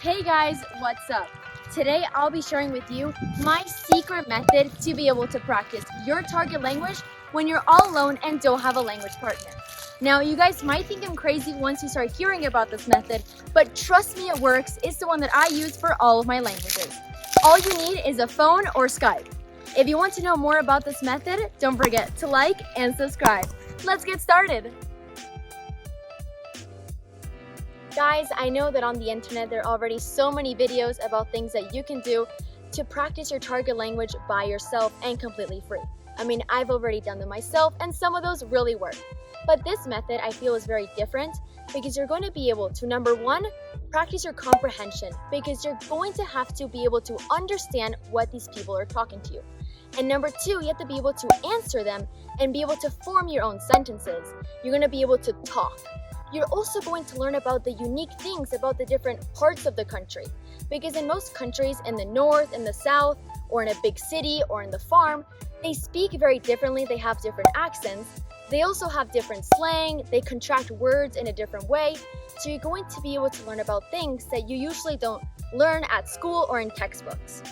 Hey guys, what's up? Today I'll be sharing with you my secret method to be able to practice your target language when you're all alone and don't have a language partner. Now you guys might think I'm crazy once you start hearing about this method, but trust me, it works. It's the one that I use for all of my languages. All you need is a phone or Skype. If you want to know more about this method, don't forget to like and subscribe. Let's get started. Guys, I know that on the internet there are already so many videos about things that you can do to practice your target language by yourself and completely free. I mean, I've already done them myself and some of those really work. But this method I feel is very different because you're going to be able to, number one, practice your comprehension because you're going to have to be able to understand what these people are talking to you. And number two, you have to be able to answer them and be able to form your own sentences. You're going to be able to talk. You're also going to learn about the unique things about the different parts of the country. Because in most countries, in the north, in the south, or in a big city, or in the farm, they speak very differently, they have different accents. They also have different slang, they contract words in a different way. So you're going to be able to learn about things that you usually don't learn at school or in textbooks.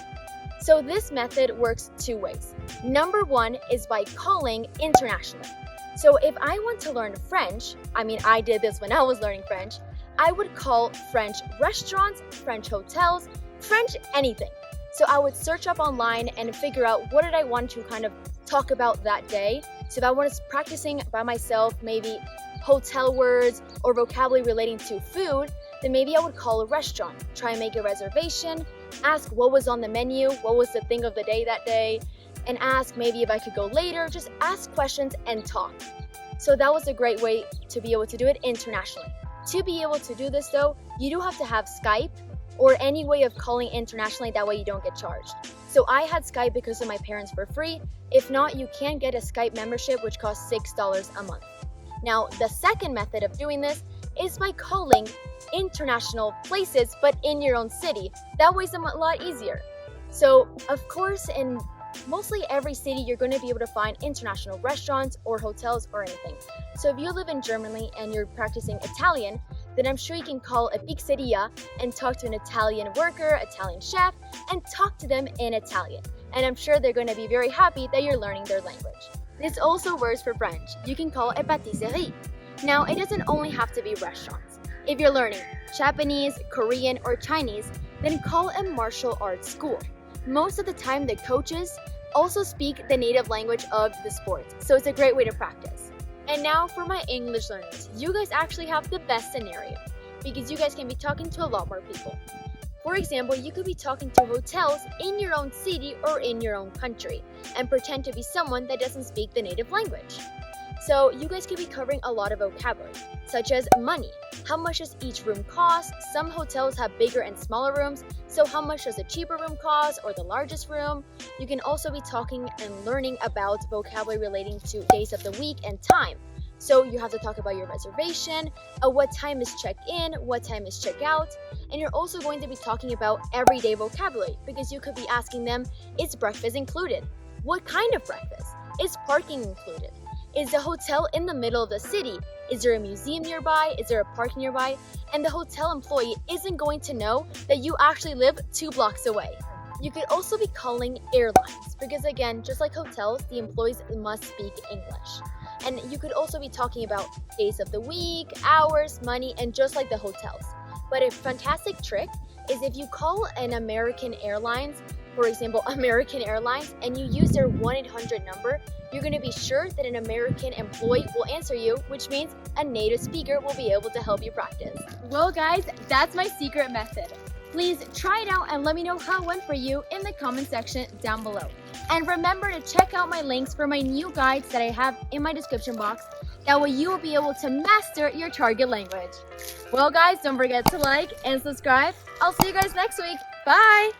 So this method works two ways. Number one is by calling internationally. So if I want to learn French, I did this when I was learning French, I would call French restaurants, French hotels, French anything. So I would search up online and figure out what did I want to kind of talk about that day. So if I was practicing by myself, maybe hotel words or vocabulary relating to food, then maybe I would call a restaurant, try and make a reservation, ask what was on the menu, what was the thing of the day that day, and ask maybe if I could go later, just ask questions and talk. So that was a great way to be able to do it internationally. To be able to do this though, you do have to have Skype or any way of calling internationally, that way you don't get charged. So I had Skype because of my parents for free. If not, you can get a Skype membership which costs $6 a month. Now, the second method of doing this is by calling international places but in your own city. That way it's a lot easier. So of course in mostly every city you're going to be able to find international restaurants or hotels or anything. So if you live in Germany and you're practicing Italian, then I'm sure you can call a pizzeria and talk to an Italian worker, Italian chef, and talk to them in Italian. And I'm sure they're going to be very happy that you're learning their language. This also works for French. You can call a pâtisserie. Now, it doesn't only have to be restaurants. If you're learning Japanese, Korean, or Chinese, then call a martial arts school. Most of the time, the coaches also speak the native language of the sport, so it's a great way to practice. And now for my English learners, you guys actually have the best scenario because you guys can be talking to a lot more people. For example, you could be talking to hotels in your own city or in your own country and pretend to be someone that doesn't speak the native language. So you guys could be covering a lot of vocabulary, such as money. How much does each room cost? Some hotels have bigger and smaller rooms, so how much does a cheaper room cost or the largest room? You can also be talking and learning about vocabulary relating to days of the week and time. So you have to talk about your reservation, what time is check-in, what time is check-out, and you're also going to be talking about everyday vocabulary because you could be asking them, is breakfast included? What kind of breakfast? Is parking included? Is the hotel in the middle of the city? Is there a museum nearby? Is there a park nearby? And the hotel employee isn't going to know that you actually live 2 blocks away. You could also be calling airlines because again, just like hotels, the employees must speak English. And you could also be talking about days of the week, hours, money, and just like the hotels. But a fantastic trick is if you call an American Airlines, for example, American Airlines, and you use their 1-800 number, you're going to be sure that an American employee will answer you, which means a native speaker will be able to help you practice. Well guys, that's my secret method. Please try it out and let me know how it went for you in the comment section down below. And remember to check out my links for my new guides that I have in my description box. That way you will be able to master your target language. Well guys, don't forget to like and subscribe. I'll see you guys next week. Bye!